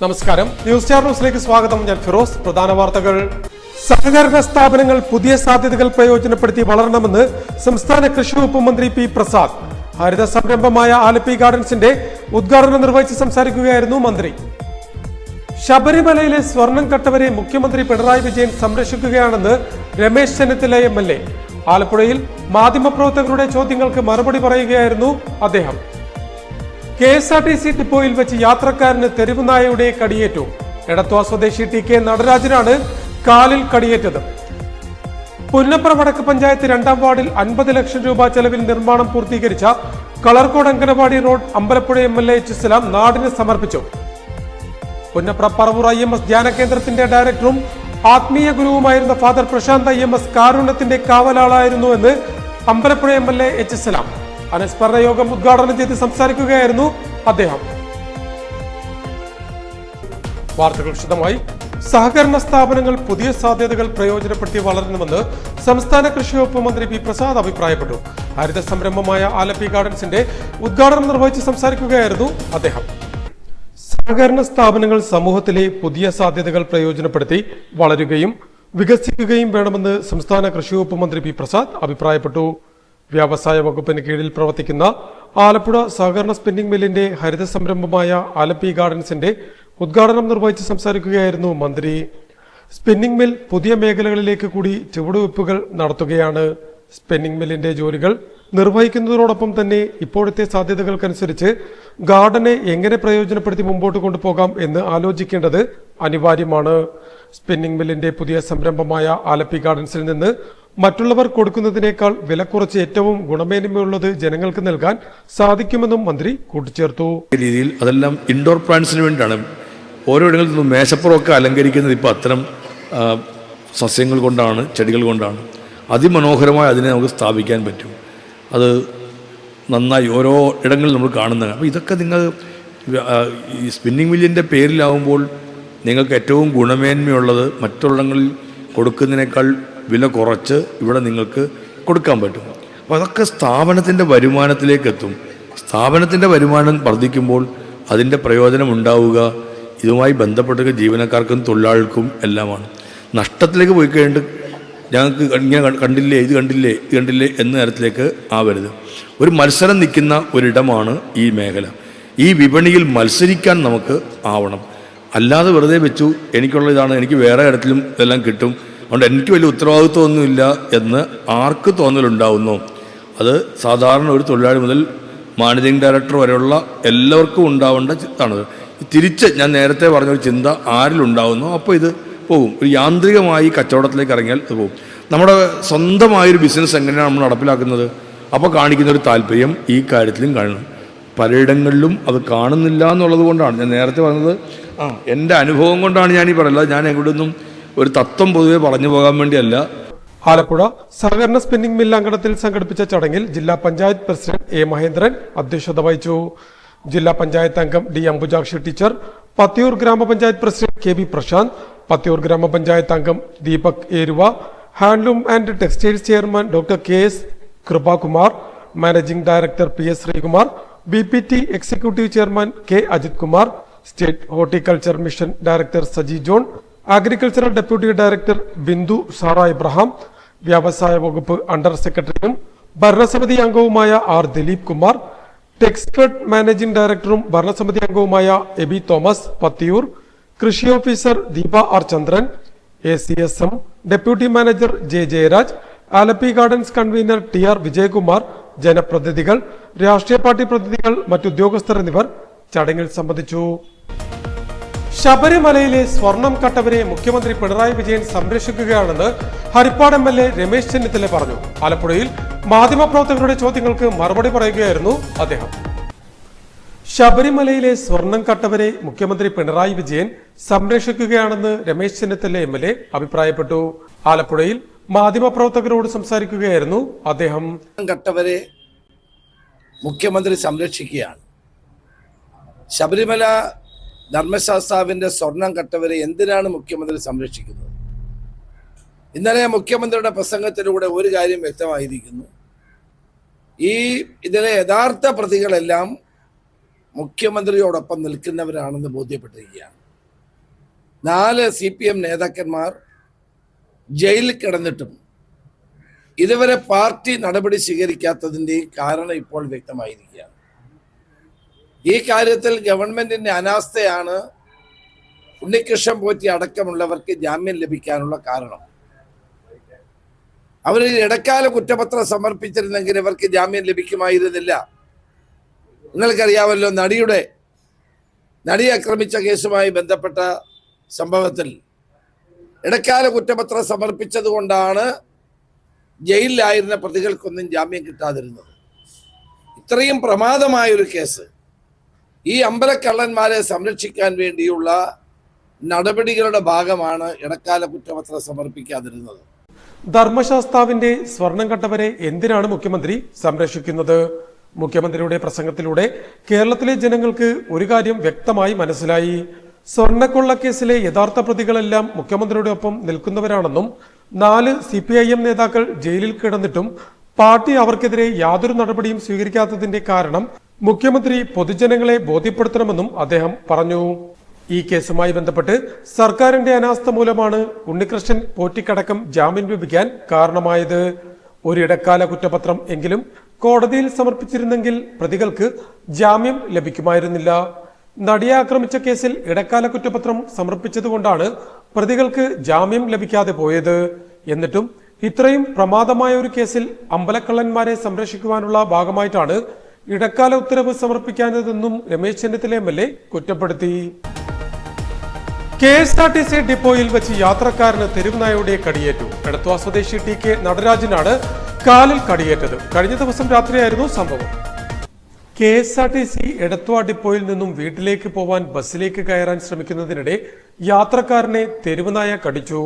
നമസ്കാരം, news star ന്യൂസിലേക്ക് സ്വാഗതം. ഞാൻ ഫിറോസ്. പ്രധാന വാർത്തകൾ. സഹകരണ സ്ഥാപനങ്ങൾ പുതിയ സാധ്യതകൾ പ്രയോജനപ്പെടുത്തി വളരണമെന്ന് സംസ്ഥാന കൃഷി വകുപ്പ് മന്ത്രി പി പ്രസാദ്. ഹരിത സംരംഭമായ ആലപ്പി ഗാർഡൻസിന്റെ ഉദ്ഘാടനം നിർവഹിച്ച് സംസാരിക്കുകയായിരുന്നു മന്ത്രി. ശബരിമലയിലെ സ്വർണം കട്ടവരെ മുഖ്യമന്ത്രി പിണറായി വിജയൻ സംരക്ഷിക്കുകയാണെന്ന് രമേശ് ചെന്നിത്തല MLA. ആലപ്പുഴയിൽ മാധ്യമപ്രവർത്തകരുടെ ചോദ്യങ്ങൾക്ക് മറുപടി പറയുകയായിരുന്നു അദ്ദേഹം. KSRTC ഡിപ്പോയിൽ വെച്ച് യാത്രക്കാരന് തെരുവുനായയുടെ കടിയേറ്റു. എടത്വ സ്വദേശി TK നടരാജനാണ് കാലിൽ കടിയേറ്റത്. പുന്നപ്ര വടക്ക് പഞ്ചായത്ത് 2ാം വാർഡിൽ 50 ലക്ഷം രൂപ ചെലവിൽ നിർമ്മാണം പൂർത്തീകരിച്ച Kalarcode anganwadi road Ambalappuzha MLA H. സലാം നാടിന് സമർപ്പിച്ചു. പുന്നപ്ര പറവൂർ IMS ധ്യാന കേന്ദ്രത്തിന്റെ ഡയറക്ടറും ആത്മീയ ഗുരുവുമായിരുന്ന ഫാദർ പ്രശാന്ത് IMS കാരുണ്യത്തിന്റെ കാവലാളായിരുന്നു എന്ന് അമ്പലപ്പുഴ MLA H. സലാം അനുസ്മരണ യോഗം ഉദ്ഘാടനം ചെയ്ത് സംസാരിക്കുകയായിരുന്നു അദ്ദേഹം. വാർത്തകൾ വിശദമായി. സഹകരണ സ്ഥാപനങ്ങൾ പുതിയ സാധ്യതകൾ പ്രയോജനപ്പെടുത്തി വളരണമെന്ന് സംസ്ഥാന കൃഷി വകുപ്പ് മന്ത്രി പി പ്രസാദ് അഭിപ്രായപ്പെട്ടു. ഹരിത സംരംഭമായ ആലപ്പി ഗാർഡൻസിന്റെ ഉദ്ഘാടനം നിർവഹിച്ച് സംസാരിക്കുകയായിരുന്നു അദ്ദേഹം. സഹകരണ സ്ഥാപനങ്ങൾ സമൂഹത്തിലെ പുതിയ സാധ്യതകൾ പ്രയോജനപ്പെടുത്തി വളരുകയും വികസിക്കുകയും വേണമെന്ന് സംസ്ഥാന കൃഷി വകുപ്പ് മന്ത്രി പി പ്രസാദ് അഭിപ്രായപ്പെട്ടു. വ്യവസായ വകുപ്പിന് കീഴിൽ പ്രവർത്തിക്കുന്ന ആലപ്പുഴ സഹകരണ സ്പിന്നിംഗ് മില്ലിന്റെ ഹരിത സംരംഭമായ ആലപ്പി ഗാർഡൻസിന്റെ ഉദ്ഘാടനം നിർവഹിച്ച് സംസാരിക്കുകയായിരുന്നു മന്ത്രി. സ്പിന്നിംഗ് മിൽ പുതിയ മേഖലകളിലേക്ക് കൂടി ചുവടുവയ്പ്പുകൾ നടത്തുകയാണ്. സ്പിന്നിംഗ് മില്ലിന്റെ ജോലികൾ നിർവഹിക്കുന്നതോടൊപ്പം തന്നെ ഇപ്പോഴത്തെ സാധ്യതകൾക്കനുസരിച്ച് ഗാർഡനെ എങ്ങനെ പ്രയോജനപ്പെടുത്തി മുമ്പോട്ട് കൊണ്ടുപോകാം എന്ന് ആലോചിക്കേണ്ടത് അനിവാര്യമാണ്. സ്പിന്നിംഗ് മില്ലിന്റെ പുതിയ സംരംഭമായ ആലപ്പി ഗാർഡൻസിൽ നിന്ന് മറ്റുള്ളവർ കൊടുക്കുന്നതിനേക്കാൾ വില കുറച്ച് ഏറ്റവും ഗുണമേന്മയുള്ളത് ജനങ്ങൾക്ക് നൽകാൻ സാധിക്കുമെന്നും മന്ത്രി കൂട്ടിച്ചേർത്തു. രീതിയിൽ അതെല്ലാം ഇൻഡോർ പ്ലാന്റ്സിന് വേണ്ടിയാണ്. ഓരോ ഇടങ്ങളിൽ നിന്നും മേശപ്പുറമൊക്കെ അലങ്കരിക്കുന്നത് ഇപ്പോൾ അത്തരം സസ്യങ്ങൾ കൊണ്ടാണ്, ചെടികൾ കൊണ്ടാണ്. അതിമനോഹരമായി അതിനെ നമുക്ക് സ്ഥാപിക്കാൻ പറ്റും. അത് നന്നായി ഓരോ ഇടങ്ങളിൽ നമ്മൾ കാണുന്നതാണ്. അപ്പോൾ ഇതൊക്കെ നിങ്ങൾ ഈ സ്പിന്നിംഗ് മില്ലിൻ്റെ പേരിലാവുമ്പോൾ നിങ്ങൾക്ക് ഏറ്റവും ഗുണമേന്മയുള്ളത് മറ്റുള്ളങ്ങളിൽ കൊടുക്കുന്നതിനേക്കാൾ വില കുറച്ച് ഇവിടെ നിങ്ങൾക്ക് കൊടുക്കാൻ പറ്റും. അപ്പോൾ അതൊക്കെ സ്ഥാപനത്തിൻ്റെ വരുമാനത്തിലേക്ക് എത്തും. സ്ഥാപനത്തിൻ്റെ വരുമാനം വർദ്ധിക്കുമ്പോൾ അതിൻ്റെ പ്രയോജനം ഉണ്ടാവുക ഇതുമായി ബന്ധപ്പെട്ട ജീവനക്കാർക്കും തൊഴിലാളികൾക്കും എല്ലാമാണ്. നഷ്ടത്തിലേക്ക് പോയി കഴിഞ്ഞിട്ട് ഞങ്ങൾക്ക് ഇങ്ങനെ കണ്ടില്ലേ, ഇത് കണ്ടില്ലേ എന്ന തരത്തിലേക്ക് ആവരുത്. ഒരു മത്സരം നിൽക്കുന്ന ഒരിടമാണ് ഈ മേഖല. ഈ വിപണിയിൽ മത്സരിക്കാൻ നമുക്ക് ആവണം. അല്ലാതെ വെറുതെ വെച്ചു എനിക്കുള്ള ഇതാണ്, എനിക്ക് വേറെ ഇടത്തിലും ഇതെല്ലാം കിട്ടും, അതുകൊണ്ട് എനിക്ക് വലിയ ഉത്തരവാദിത്വമൊന്നുമില്ല എന്ന് ആർക്ക് തോന്നലുണ്ടാവുന്നു അത് സാധാരണ ഒരു തൊഴിലാളി മുതൽ മാനേജിംഗ് ഡയറക്ടർ വരെയുള്ള എല്ലാവർക്കും ഉണ്ടാവേണ്ട ചിന്താണ്. തിരിച്ച് ഞാൻ നേരത്തെ പറഞ്ഞൊരു ചിന്ത ആരിലുണ്ടാവുന്നു അപ്പോൾ ഇത് പോകും. ഒരു യാന്ത്രികമായി കച്ചവടത്തിലേക്ക് ഇറങ്ങിയാൽ അത് പോകും. നമ്മുടെ സ്വന്തമായൊരു ബിസിനസ് എങ്ങനെയാണ് നമ്മൾ നടപ്പിലാക്കുന്നത് അപ്പോൾ കാണിക്കുന്ന ഒരു താല്പര്യം ഈ കാര്യത്തിലും കാണണം. പലയിടങ്ങളിലും അത് കാണുന്നില്ല എന്നുള്ളത് കൊണ്ടാണ് ഞാൻ നേരത്തെ പറഞ്ഞത്. എൻ്റെ അനുഭവം കൊണ്ടാണ് ഞാൻ ഈ പറയുന്നത്. ഞാൻ എവിടെയൊന്നും ഒരു തത്വം പൊതുവെ പറഞ്ഞു പോകാൻ വേണ്ടിയല്ല. ആലപ്പുഴ സഹകരണ സ്പിന്നിംഗ് മിൽ അങ്കണത്തിൽ സംഘടിപ്പിച്ച ചടങ്ങിൽ ജില്ലാ പഞ്ചായത്ത് പ്രസിഡന്റ് A. മഹേന്ദ്രൻ അധ്യക്ഷത വഹിച്ചു. ജില്ലാ പഞ്ചായത്ത് അംഗം D. അംബുജാക്ഷി ടീച്ചർ, പത്തിയൂർ ഗ്രാമപഞ്ചായത്ത് പ്രസിഡന്റ് KB. പ്രശാന്ത്, പത്തിയൂർ ഗ്രാമപഞ്ചായത്ത് അംഗം Deepak Eruva, handloom and textiles chairman doctor KS. Krupakumar, managing director PS. Sreekumar, BPT executive chairman K. Ajith Kumar, state horticulture mission director Saji John, agricultural deputy director Bindu Sara Ibrahim, വ്യവസായ വകുപ്പ് അണ്ടർ സെക്രട്ടറിയും ഭരണസമിതി അംഗവുമായ R. ദിലീപ് കുമാർ, ടെക്സ്ഫെഡ് മാനേജിംഗ് ഡയറക്ടറും ഭരണസമിതി അംഗവുമായ എബി തോമസ് പത്തിയൂർ, കൃഷി officer Deepa R. Chandran, ACSM deputy manager J. Jayaraj, Alleppey gardens convener TR. Vijayakumar, ജനപ്രതിനിധികൾ, രാഷ്ട്രീയ പാർട്ടി പ്രതിനിധികൾ, മറ്റുദ്യോഗസ്ഥർ എന്നിവർ ചടങ്ങിൽ സംബന്ധിച്ചു. ശബരിമലയിലെ സ്വർണം കട്ടവരെ മുഖ്യമന്ത്രി പിണറായി വിജയൻ സംരക്ഷിക്കുകയാണെന്ന് ഹരിപ്പാട് MLA രമേശ് ചെന്നിത്തല പറഞ്ഞു. ആലപ്പുഴയിൽ മാധ്യമപ്രവർത്തകരുടെ ചോദ്യങ്ങൾക്ക് മറുപടി പറയുകയായിരുന്നു അദ്ദേഹം. ശബരിമലയിലെ സ്വർണം കട്ടവരെ മുഖ്യമന്ത്രി പിണറായി വിജയൻ സംരക്ഷിക്കുകയാണെന്ന് രമേശ് ചെന്നിത്തല MLA അഭിപ്രായപ്പെട്ടു. ആലപ്പുഴയിൽ മാധ്യമപ്രവർത്തകരോട് സംസാരിക്കുകയായിരുന്നു അദ്ദേഹം. കട്ടവരെ മുഖ്യമന്ത്രി സംരക്ഷിക്കുകയാണ്. ശബരിമല ധർമ്മശാസ്താവിന്റെ സ്വർണം കട്ടവരെ എന്തിനാണ് മുഖ്യമന്ത്രി സംരക്ഷിക്കുന്നത്? ഇന്നലെ മുഖ്യമന്ത്രിയുടെ പ്രസംഗത്തിലൂടെ ഒരു കാര്യം വ്യക്തമായിരിക്കുന്നു. ഇതിലെ യഥാർത്ഥ പ്രതികളെല്ലാം മുഖ്യമന്ത്രിയോടൊപ്പം നിൽക്കുന്നവരാണെന്ന് ബോധ്യപ്പെട്ടിരിക്കുകയാണ്. 4 CPM നേതാക്കന്മാർ ജയിലിൽ കിടന്നിട്ടും ഇതുവരെ പാർട്ടി നടപടി സ്വീകരിക്കാത്തതിൻ്റെ കാരണം ഇപ്പോൾ വ്യക്തമായിരിക്കുകയാണ്. ഈ കാര്യത്തിൽ ഗവൺമെന്റിന്റെ അനാസ്ഥയാണ് ഉണ്ണികൃഷ്ണൻ പോറ്റി അടക്കമുള്ളവർക്ക് ജാമ്യം ലഭിക്കാനുള്ള കാരണം. അവർ ഇടക്കാല കുറ്റപത്രം സമർപ്പിച്ചിരുന്നെങ്കിൽ ഇവർക്ക് ജാമ്യം ലഭിക്കുമായിരുന്നില്ല. നിങ്ങൾക്കറിയാമല്ലോ, നടിയെ ആക്രമിച്ച കേസുമായി ബന്ധപ്പെട്ട സംഭവത്തിൽ ഇടക്കാല കുറ്റപത്രം സമർപ്പിച്ചത് കൊണ്ടാണ് ജയിലിലായിരുന്ന പ്രതികൾക്കൊന്നും ജാമ്യം കിട്ടാതിരുന്നത്. ഇത്രയും പ്രമാദമായൊരു കേസ്, ഈ അമ്പലക്കള്ളന്മാരെ സംരക്ഷിക്കാൻ വേണ്ടിയുള്ള നടപടികളുടെ ഭാഗമാണ് ഇടക്കാല കുറ്റപത്രം സമർപ്പിക്കാതിരുന്നത്. ധർമ്മശാസ്താവിന്റെ സ്വർണം കട്ടവരെ എന്തിനാണ് മുഖ്യമന്ത്രി സംരക്ഷിക്കുന്നത്? മുഖ്യമന്ത്രിയുടെ പ്രസംഗത്തിലൂടെ കേരളത്തിലെ ജനങ്ങൾക്ക് ഒരു കാര്യം വ്യക്തമായി മനസ്സിലായി. സ്വർണ്ണക്കൊള്ളക്കേസിലെ യഥാർത്ഥ പ്രതികളെല്ലാം മുഖ്യമന്ത്രിയുടെ ഒപ്പം നിൽക്കുന്നവരാണെന്നും 4 CPIM നേതാക്കൾ ജയിലിൽ കിടന്നിട്ടും പാർട്ടി അവർക്കെതിരെ യാതൊരു നടപടിയും സ്വീകരിക്കാത്തതിന്റെ കാരണം മുഖ്യമന്ത്രി പൊതുജനങ്ങളെ ബോധ്യപ്പെടുത്തണമെന്നും അദ്ദേഹം പറഞ്ഞു. ഈ കേസുമായി ബന്ധപ്പെട്ട് സർക്കാരിന്റെ അനാസ്ഥ മൂലമാണ് ഉണ്ണികൃഷ്ണൻ പോറ്റിക്കടക്കം ജാമ്യം ലഭിക്കാൻ കാരണമായത്. ഒരിടക്കാല കുറ്റപത്രം എങ്കിലും കോടതിയിൽ സമർപ്പിച്ചിരുന്നെങ്കിൽ പ്രതികൾക്ക് ജാമ്യം ലഭിക്കുമായിരുന്നില്ല. നടിയെ ആക്രമിച്ച കേസിൽ ഇടക്കാല കുറ്റപത്രം സമർപ്പിച്ചതുകൊണ്ടാണ് പ്രതികൾക്ക് ജാമ്യം ലഭിക്കാതെ പോയത്. എന്നിട്ടും ഇത്രയും പ്രമാദമായ ഒരു കേസിൽ അമ്പലക്കള്ളന്മാരെ സംരക്ഷിക്കുവാനുള്ള ഭാഗമായിട്ടാണ് ഇടക്കാല ഉത്തരവ് സമർപ്പിക്കാനതെന്നും രമേശ് ചെന്നിത്തല MLA കുറ്റപ്പെടുത്തി. KSRTC ഡിപ്പോയിൽ വെച്ച് യാത്രക്കാരന് തെരുവുനായയുടെ കടിയേറ്റു. എടത്വ സ്വദേശി TK നടരാജനാണ് കാലിൽ കടിയേറ്റത്. കഴിഞ്ഞ ദിവസം രാത്രിയായിരുന്നു സംഭവം. KSRTC എടത്വ ഡിപ്പോയിൽ നിന്നും വീട്ടിലേക്ക് പോവാൻ ബസ്സിലേക്ക് കയറാൻ ശ്രമിക്കുന്നതിനിടെ യാത്രക്കാരനെ തെരുവുനായ കടിച്ചു.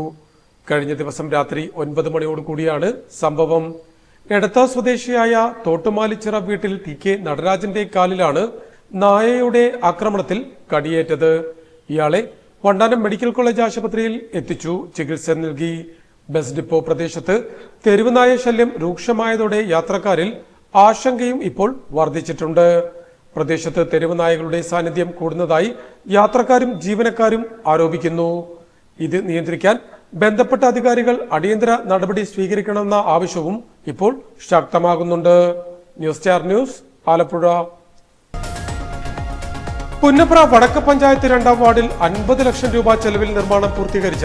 കഴിഞ്ഞ ദിവസം രാത്രി 9 മണിയോടുകൂടിയാണ് സംഭവം. എടത്വ സ്വദേശിയായ തോട്ടുമാലിച്ചിറ വീട്ടിൽ TK നടരാജന്റെ കാലിലാണ് നായയുടെ ആക്രമണത്തിൽ കടിയേറ്റത്. ഇയാളെ വണ്ടാനം മെഡിക്കൽ കോളേജ് ആശുപത്രിയിൽ എത്തിച്ചു ചികിത്സ നൽകി. ബസ് ഡിപ്പോ പ്രദേശത്ത് തെരുവുനായ ശല്യം രൂക്ഷമായതോടെ യാത്രക്കാരിൽ ആശങ്കയും ഇപ്പോൾ വർദ്ധിച്ചിട്ടുണ്ട്. പ്രദേശത്ത് തെരുവുനായകളുടെ സാന്നിധ്യം കൂടുന്നതായി യാത്രക്കാരും ജീവനക്കാരും ആരോപിക്കുന്നു. ഇത് നിയന്ത്രിക്കാൻ ബന്ധപ്പെട്ട അധികാരികൾ അടിയന്തര നടപടി സ്വീകരിക്കണമെന്ന ആവശ്യവും ഇപ്പോൾ ശക്തമാകുന്നുണ്ട്. News star news, Alappuzha. Punnapra Vadakku panchayat 2ാം വാർഡിൽ 50 ലക്ഷം രൂപ ചെലവിൽ നിർമ്മാണം പൂർത്തീകരിച്ച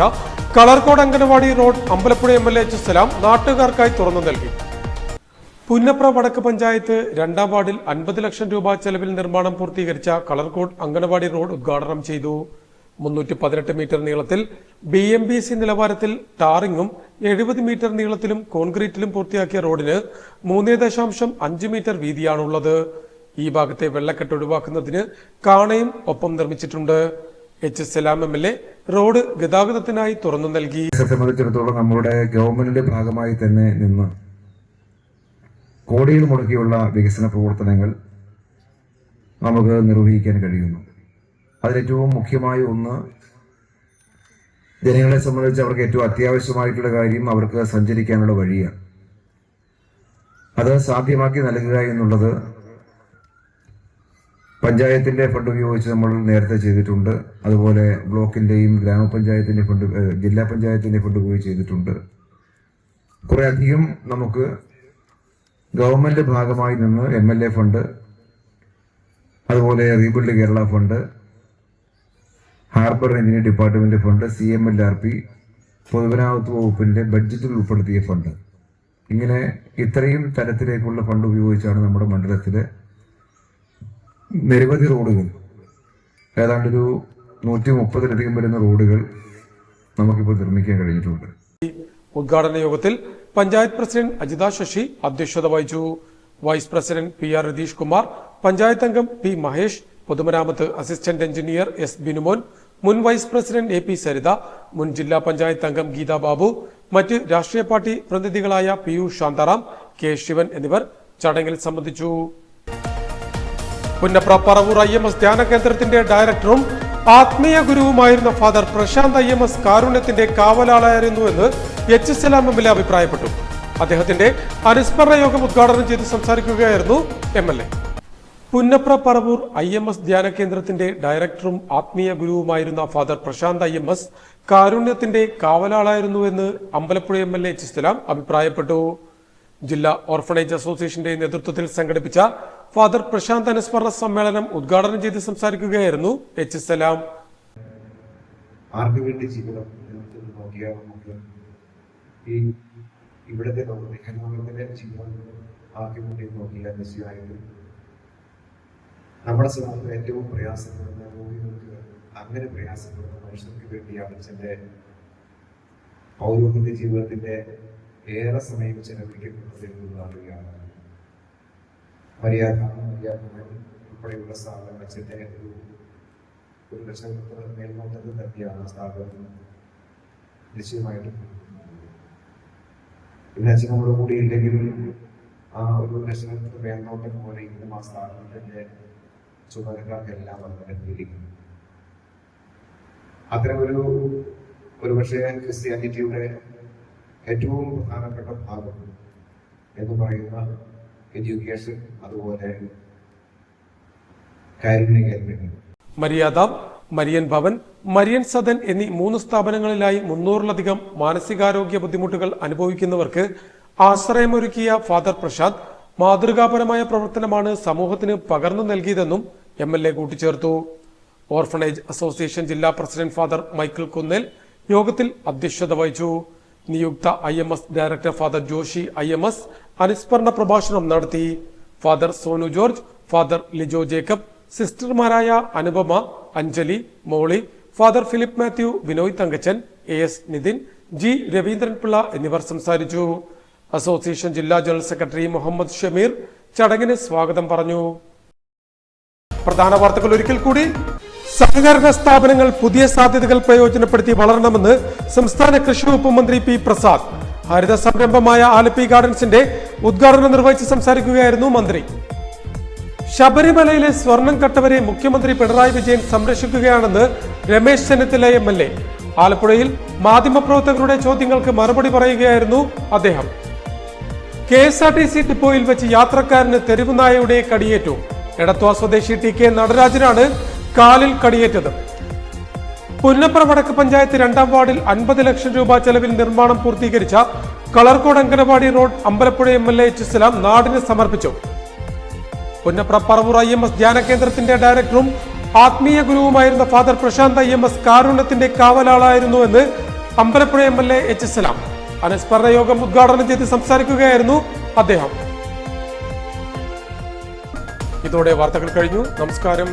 Kalarcode anganwadi road Ambalappuzha MLA H. സലാം നാട്ടുകാർക്കായി തുറന്നു നൽകി. പുന്നപ്ര വടക്ക് പഞ്ചായത്ത് 2ാം വാർഡിൽ 50 ലക്ഷം രൂപ ചെലവിൽ നിർമ്മാണം പൂർത്തീകരിച്ച കളർകോട് അംഗനവാടി റോഡ് ഉദ്ഘാടനം ചെയ്തു. 318 മീറ്റർ നീളത്തിൽ BMBC നിലവാരത്തിൽ ടാറിങ്ങും 70 മീറ്റർ നീളത്തിലും കോൺക്രീറ്റിലും പൂർത്തിയാക്കിയ റോഡിന് 3.5 മീറ്റർ വീതിയാണുള്ളത്. ഈ ഭാഗത്തെ വെള്ളക്കെട്ട് ഒഴിവാക്കുന്നതിന് കാണയും ഒപ്പം നിർമ്മിച്ചിട്ടുണ്ട്. H. സലാം MLA റോഡ് ഗതാഗതത്തിനായി തുറന്നു നൽകി. സംബന്ധിച്ചിടത്തോളം നമ്മുടെ ഗവൺമെന്റിന്റെ ഭാഗമായി തന്നെ നിന്ന് കോടികൾ മുടക്കിയുള്ള വികസന പ്രവർത്തനങ്ങൾ നമുക്ക് നിർവഹിക്കാൻ കഴിയുന്നു. അതിലേറ്റവും മുഖ്യമായ ഒന്ന്, ജനങ്ങളെ സംബന്ധിച്ച് അവർക്ക് ഏറ്റവും അത്യാവശ്യമായിട്ടുള്ള കാര്യം അവർക്ക് സഞ്ചരിക്കാനുള്ള വഴിയാണ്. അത് സാധ്യമാക്കി നൽകുക എന്നുള്ളത് പഞ്ചായത്തിന്റെ ഫണ്ട് ഉപയോഗിച്ച് നമ്മൾ നേരത്തെ ചെയ്തിട്ടുണ്ട്. അതുപോലെ ബ്ലോക്കിന്റെയും ഗ്രാമപഞ്ചായത്തിന്റെ ഫണ്ട്, ജില്ലാ പഞ്ചായത്തിന്റെ ഫണ്ട് ഉപയോഗിച്ച് ചെയ്തിട്ടുണ്ട്. കുറെ അധികം നമുക്ക് ഗവൺമെന്റ് ഭാഗമായി നിന്ന് MLA ഫണ്ട്, അതുപോലെ rebuild Kerala fund, harbour engineering department fund, CMLRP, പൊതുമരാമത്ത് വകുപ്പിന്റെ ബഡ്ജറ്റിൽ ഉൾപ്പെടുത്തിയ ഫണ്ട്, ഇങ്ങനെ ഇത്രയും തരത്തിലേക്കുള്ള ഫണ്ട് ഉപയോഗിച്ചാണ് നമ്മുടെ മണ്ഡലത്തിലെ നിരവധി റോഡുകൾ, ഏതാണ്ടൊരു 130-ലധികം വരുന്ന റോഡുകൾ നമുക്കിപ്പോൾ നിർമ്മിക്കാൻ കഴിഞ്ഞിട്ടുണ്ട്. ഉദ്ഘാടന യോഗത്തിൽ പഞ്ചായത്ത് പ്രസിഡന്റ് അജിത ശശി അധ്യക്ഷത വഹിച്ചു. Vice president PR Ratheesh Kumar, panchayat അംഗം P. മഹേഷ്, പൊതുമരാമത്ത് അസിസ്റ്റന്റ് എഞ്ചിനീയർ S. ബിനുമോൻ, മുൻ വൈസ് പ്രസിഡന്റ് AP. സരിത, മുൻ ജില്ലാ പഞ്ചായത്ത് അംഗം ഗീത ബാബു, മറ്റ് രാഷ്ട്രീയ പാർട്ടി പ്രതിനിധികളായ PU ശാന്താറാം, K. ശിവൻ എന്നിവർ ചടങ്ങിൽ സംബന്ധിച്ചു. പുന്നപ്ര പറവൂർ IMS ധ്യാന കേന്ദ്രത്തിന്റെ ഡയറക്ടറും ആത്മീയ ഗുരുവുമായിരുന്ന ഫാദർ പ്രശാന്ത് IMS കാരുണ്യത്തിന്റെ കാവലാളായിരുന്നുവെന്ന് H. സലാം MLA അഭിപ്രായപ്പെട്ടു. അദ്ദേഹത്തിന്റെ അനുസ്മരണ യോഗം ഉദ്ഘാടനം ചെയ്ത് സംസാരിക്കുകയായിരുന്നു MLA. പുന്നപ്ര പറവൂർ IMS ധ്യാന കേന്ദ്രത്തിന്റെ ഡയറക്ടറും ആത്മീയ ഗുരുവുമായിരുന്ന ഫാദർ പ്രശാന്ത് IMS കാരുണ്യത്തിന്റെ കാവലാളായിരുന്നുവെന്ന് അമ്പലപ്പുഴ MLA H. സലാം അഭിപ്രായപ്പെട്ടു. ജില്ലാ ഓർഫണേജ് അസോസിയേഷന്റെ നേതൃത്വത്തിൽ സംഘടിപ്പിച്ച ഫാദർ പ്രശാന്ത് അനുസ്മരണ സമ്മേളനം ഉദ്ഘാടനം ചെയ്ത് സംസാരിക്കുകയായിരുന്നു H. സലാം. ആർക്ക് വേണ്ടി ജീവിതം നോക്കിയാൽ നമുക്ക് ഈ ഇവിടുത്തെ ലോകത്തിലെ ജീവിതം ആർക്ക് വേണ്ടി നോക്കിയാൽ നിശ്ചയമായിട്ടും നമ്മുടെ സമൂഹത്തിൽ ഏറ്റവും പ്രയാസപ്പെടുന്ന രോഗികൾക്ക് അങ്ങനെ പ്രയാസപ്പെടുന്ന മനുഷ്യർക്ക് വേണ്ടിയാണ് അച്ഛൻ്റെ പൗരോഹിത്യ ജീവിതത്തിന്റെ ഏറെ സമയം ചെലവഴിക്കപ്പെടുന്നത് എന്ന് അറിയുകയാണ്. മര്യാദ ഉൾപ്പെടെയുള്ള സ്ഥാപനം അച്ഛൻ്റെ ഒരു രക്ഷകർത്ത മേൽനോട്ടത്തിൽ തന്നെയാണ് സ്ഥാപനം നിശ്ചയമായിട്ടും. പിന്നെ അച്ഛൻ നമ്മുടെ കൂടി ഇല്ലെങ്കിലും ആ ഒരു രക്ഷകർത്ത മേൽനോട്ടം പോലെ ഇന്നും ആ സ്ഥാപനത്തിന്റെ ചുമതലക്കാർക്കെല്ലാം നൽകിയിരിക്കുന്നു. അത്തരം ഒരു പക്ഷേ ക്രിസ്ത്യാനിറ്റിയുടെ ഏറ്റവും പ്രധാനപ്പെട്ട ഭാഗം എന്ന് പറയുന്ന എഡ്യൂക്കേഷൻ, അതുപോലെ കാരുണ്യ കേന്ദ്രങ്ങൾ, മര്യാദ, മരിയൻ ഭവൻ, മരിയൻ സദൻ എന്നീ 3 സ്ഥാപനങ്ങളിലായി 300-ലധികം മാനസികാരോഗ്യ ബുദ്ധിമുട്ടുകൾ അനുഭവിക്കുന്നവർക്ക് ആശ്രയമൊരുക്കിയ ഫാദർ പ്രശാന്ത് മാതൃകാപരമായ പ്രവർത്തനമാണ് സമൂഹത്തിന് പകർന്നു നൽകിയതെന്നും MLA കൂട്ടിച്ചേർത്തു. ഓർഫണേജ് അസോസിയേഷൻ ജില്ലാ പ്രസിഡന്റ് ഫാദർ മൈക്കിൾ കുന്നേൽ യോഗത്തിൽ അധ്യക്ഷത വഹിച്ചു. നിയുക്ത IMS director father Joshy IMS അനുസ്മരണ പ്രഭാഷണം നടത്തി. Father Sonu George, father Lijo Jacob, സിസ്റ്റർമാരായ Anupama, Anjali, Molly, father Philip Mathew, Binoy Thankachan, AS Nithin, G. Raveendranpillai എന്നിവർ സംസാരിച്ചു. അസോസിയേഷൻ ജില്ലാ ജനറൽ സെക്രട്ടറി മുഹമ്മദ് ഷമീർ ചടങ്ങിന് സ്വാഗതം പറഞ്ഞു. പ്രധാന വാർത്തകൾ ഒരിക്കൽ കൂടി. സഹകരണ സ്ഥാപനങ്ങൾ പുതിയ സാധ്യതകൾ പ്രയോജനപ്പെടുത്തി വളരണമെന്ന് സംസ്ഥാന കൃഷി വകുപ്പ് മന്ത്രി P. പ്രസാദ്. ഹരിത സംരംഭമായ ആലപ്പി ഗാർഡൻസിന്റെ ഉദ്ഘാടനം നിർവഹിച്ച് സംസാരിക്കുകയായിരുന്നു മന്ത്രി. ശബരിമലയിലെ സ്വർണം കട്ടവരെ മുഖ്യമന്ത്രി പിണറായി വിജയൻ സംരക്ഷിക്കുകയാണെന്ന് രമേശ് ചെന്നിത്തല MLA. ആലപ്പുഴയിൽ മാധ്യമപ്രവർത്തകരുടെ ചോദ്യങ്ങൾക്ക് മറുപടി പറയുകയായിരുന്നു അദ്ദേഹം. KSRTC ഡിപ്പോയിൽ വെച്ച് യാത്രക്കാരന് തെരുവുനായയുടെ കടിയേറ്റു. എടത്വ സ്വദേശി TK നടരാജനാണ് കാലിൽ കടിയേറ്റത്. പുന്നപ്ര വടക്ക് പഞ്ചായത്ത് 2-ാം വാർഡിൽ 50 ലക്ഷം രൂപ ചെലവിൽ നിർമ്മാണം പൂർത്തീകരിച്ച Kalarcode anganwadi road Ambalappuzha MLA H. സലാം നാടിന് സമർപ്പിച്ചു. പുന്നപ്ര പറവൂർ IMS ധ്യാന കേന്ദ്രത്തിന്റെ ഡയറക്ടറും ആത്മീയ ഗുരുവുമായിരുന്ന ഫാദർ പ്രശാന്ത് IMS കാരുണ്യത്തിന്റെ കാവലാളായിരുന്നുവെന്ന് അമ്പലപ്പുഴ MLA H. സലാം അനുസ്മരണ യോഗം ഉദ്ഘാടനം ചെയ്ത് സംസാരിക്കുകയായിരുന്നു അദ്ദേഹം. ഇതോടെ വാർത്തകൾ കഴിഞ്ഞു. നമസ്കാരം.